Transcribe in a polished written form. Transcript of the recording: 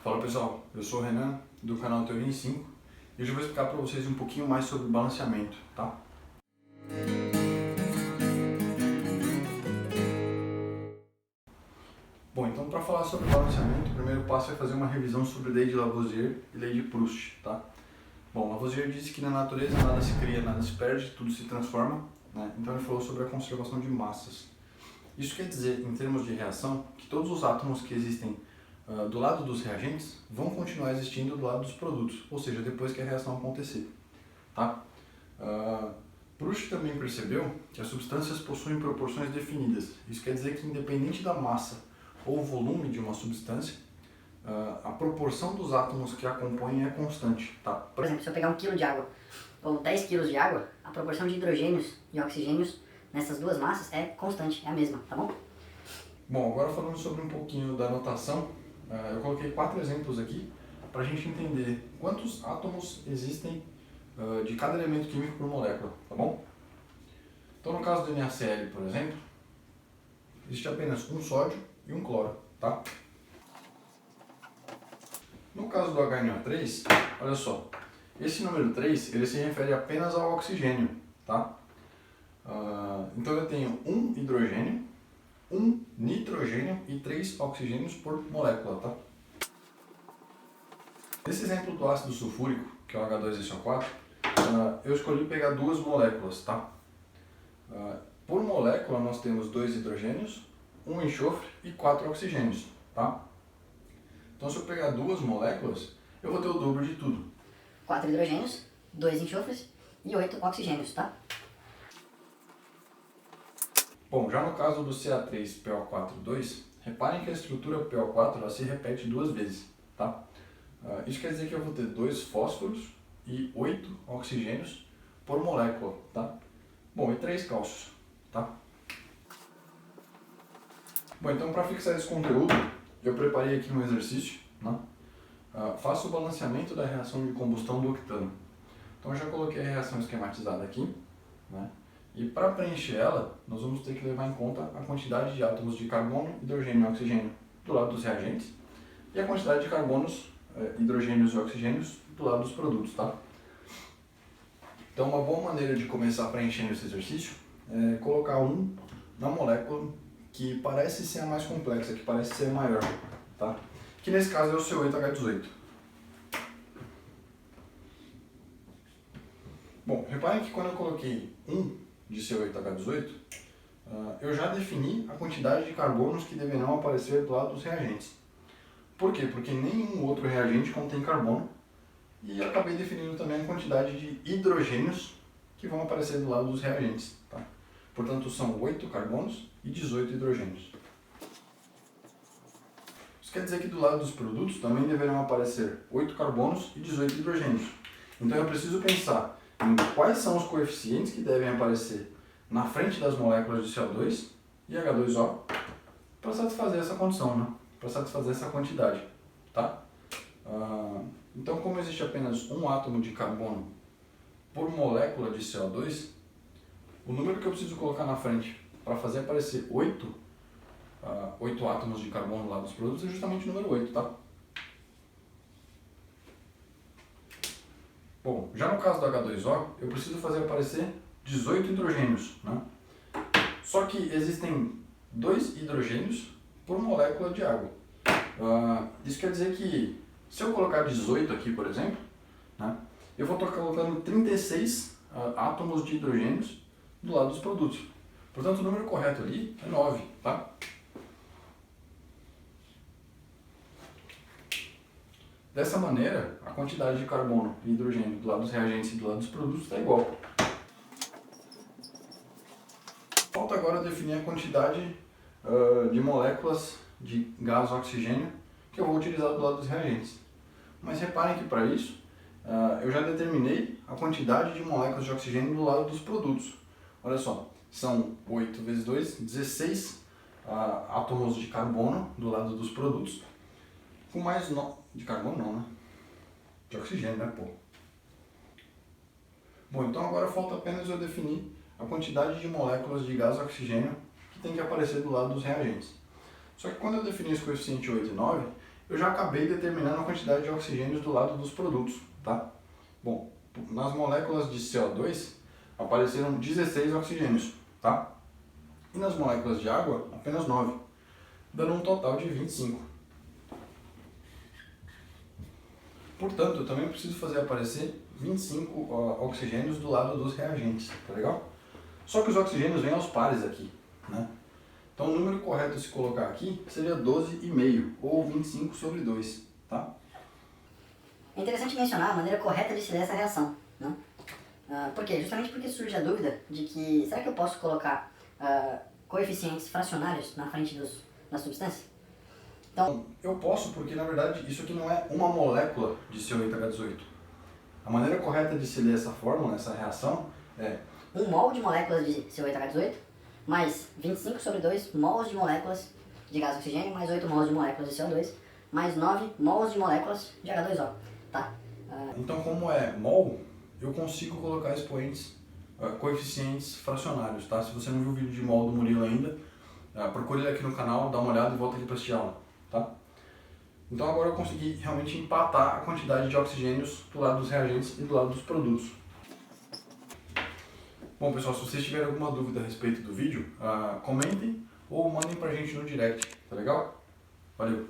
Fala pessoal, eu sou o Renan do canal Teoria em 5 e hoje eu vou explicar para vocês um pouquinho mais sobre balanceamento, tá? Bom, então para falar sobre balanceamento, o primeiro passo é fazer uma revisão sobre lei de Lavoisier e lei de Proust, tá? Bom, Lavoisier disse que na natureza nada se cria, nada se perde, tudo se transforma, né? Então ele falou sobre a conservação de massas. Isso quer dizer, em termos de reação, que todos os átomos que existem do lado dos reagentes vão continuar existindo do lado dos produtos, ou seja, depois que a reação acontecer, tá? Proust também percebeu que as substâncias possuem proporções definidas. Isso quer dizer que, independente da massa ou volume de uma substância, a proporção dos átomos que a compõem é constante, tá? Por exemplo, se eu pegar 1 kg de água ou 10 kg de água, a proporção de hidrogênios e oxigênios nessas duas massas é constante, é a mesma, tá bom? Bom, agora falando sobre um pouquinho da notação, eu coloquei 4 exemplos aqui para a gente entender quantos átomos existem de cada elemento químico por molécula, tá bom? Então, no caso do NaCl, por exemplo, existe apenas um sódio e um cloro, tá? No caso do HNO3, olha só, esse número 3 ele se refere apenas ao oxigênio, tá? Então eu tenho um hidrogênio, um nitrogênio e 3 oxigênios por molécula, tá? Nesse exemplo do ácido sulfúrico, que é o H2SO4, eu escolhi pegar 2 moléculas, tá? Por molécula nós temos 2 hidrogênios, 1 enxofre e 4 oxigênios, tá? Então se eu pegar 2 moléculas, eu vou ter o dobro de tudo. 4 hidrogênios, 2 enxofres e 8 oxigênios, tá? Bom, já no caso do Ca3PO4,2, reparem que a estrutura PO4 ela se repete 2 vezes, tá? Isso quer dizer que eu vou ter 2 fósforos e 8 oxigênios por molécula, tá? Bom, e 3 cálcios, tá? Bom, então para fixar esse conteúdo, eu preparei aqui um exercício, né? Faça o balanceamento da reação de combustão do octano. Então eu já coloquei a reação esquematizada aqui, né? E para preencher ela, nós vamos ter que levar em conta a quantidade de átomos de carbono, hidrogênio e oxigênio do lado dos reagentes e a quantidade de carbonos, hidrogênios e oxigênios do lado dos produtos, tá? Então uma boa maneira de começar preenchendo esse exercício é colocar um na molécula que parece ser a mais complexa, que parece ser maior, tá? Que nesse caso é o C8H18. Bom, reparem que quando eu coloquei 1 de C8H18, eu já defini a quantidade de carbonos que deverão aparecer do lado dos reagentes. Por quê? Porque nenhum outro reagente contém carbono e acabei definindo também a quantidade de hidrogênios que vão aparecer do lado dos reagentes, tá? Portanto, são 8 carbonos e 18 hidrogênios. Isso quer dizer que do lado dos produtos também deverão aparecer 8 carbonos e 18 hidrogênios. Então eu preciso pensar em quais são os coeficientes que devem aparecer na frente das moléculas de CO2 e H2O para satisfazer essa condição, né? Para satisfazer essa quantidade, tá? Então, como existe apenas um átomo de carbono por molécula de CO2, o número que eu preciso colocar na frente para fazer aparecer 8 átomos de carbono lá dos produtos é justamente o número 8, tá? Bom, já no caso do H2O, eu preciso fazer aparecer 18 hidrogênios, né? Só que existem 2 hidrogênios por molécula de água. Isso quer dizer que, se eu colocar 18 aqui, por exemplo, né, eu vou estar colocando 36 átomos de hidrogênios do lado dos produtos. Portanto, o número correto ali é 9, tá? Dessa maneira, a quantidade de carbono e hidrogênio do lado dos reagentes e do lado dos produtos está igual. Falta agora definir a quantidade de moléculas de gás oxigênio que eu vou utilizar do lado dos reagentes. Mas reparem que para isso, eu já determinei a quantidade de moléculas de oxigênio do lado dos produtos. Olha só, são 8 vezes 2, 16 átomos de carbono do lado dos produtos, com mais de carbono não, né? De oxigênio, né, pô? Bom, então agora falta apenas eu definir a quantidade de moléculas de gás oxigênio que tem que aparecer do lado dos reagentes. Só que quando eu defini esse coeficiente 8 e 9, eu já acabei determinando a quantidade de oxigênios do lado dos produtos, tá? Bom, nas moléculas de CO2 apareceram 16 oxigênios, tá? E nas moléculas de água, apenas 9, dando um total de 25. Portanto, eu também preciso fazer aparecer 25 oxigênios do lado dos reagentes, tá legal? Só que os oxigênios vêm aos pares aqui, né? Então o número correto a se colocar aqui seria 12,5, ou 25 sobre 2, tá? É interessante mencionar a maneira correta de se ler essa reação, né? Por quê? Justamente porque surge a dúvida de que, será que eu posso colocar coeficientes fracionários na frente das substâncias? Então, eu posso porque, na verdade, isso aqui não é uma molécula de CO8H18. A maneira correta de se ler essa fórmula, essa reação, é 1 mol de moléculas de CO8H18 mais 25 sobre 2 mols de moléculas de gás oxigênio mais 8 mols de moléculas de CO2 mais 9 mols de moléculas de H2O. Tá? Então, como é mol, eu consigo colocar expoentes, coeficientes fracionários, tá? Se você não viu o vídeo de mol do Murilo ainda, procure ele aqui no canal, dá uma olhada e volta aqui para assistir a aula, tá? Então agora eu consegui realmente empatar a quantidade de oxigênios do lado dos reagentes e do lado dos produtos. Bom pessoal, se vocês tiverem alguma dúvida a respeito do vídeo, comentem ou mandem pra gente no direct, tá legal? Valeu!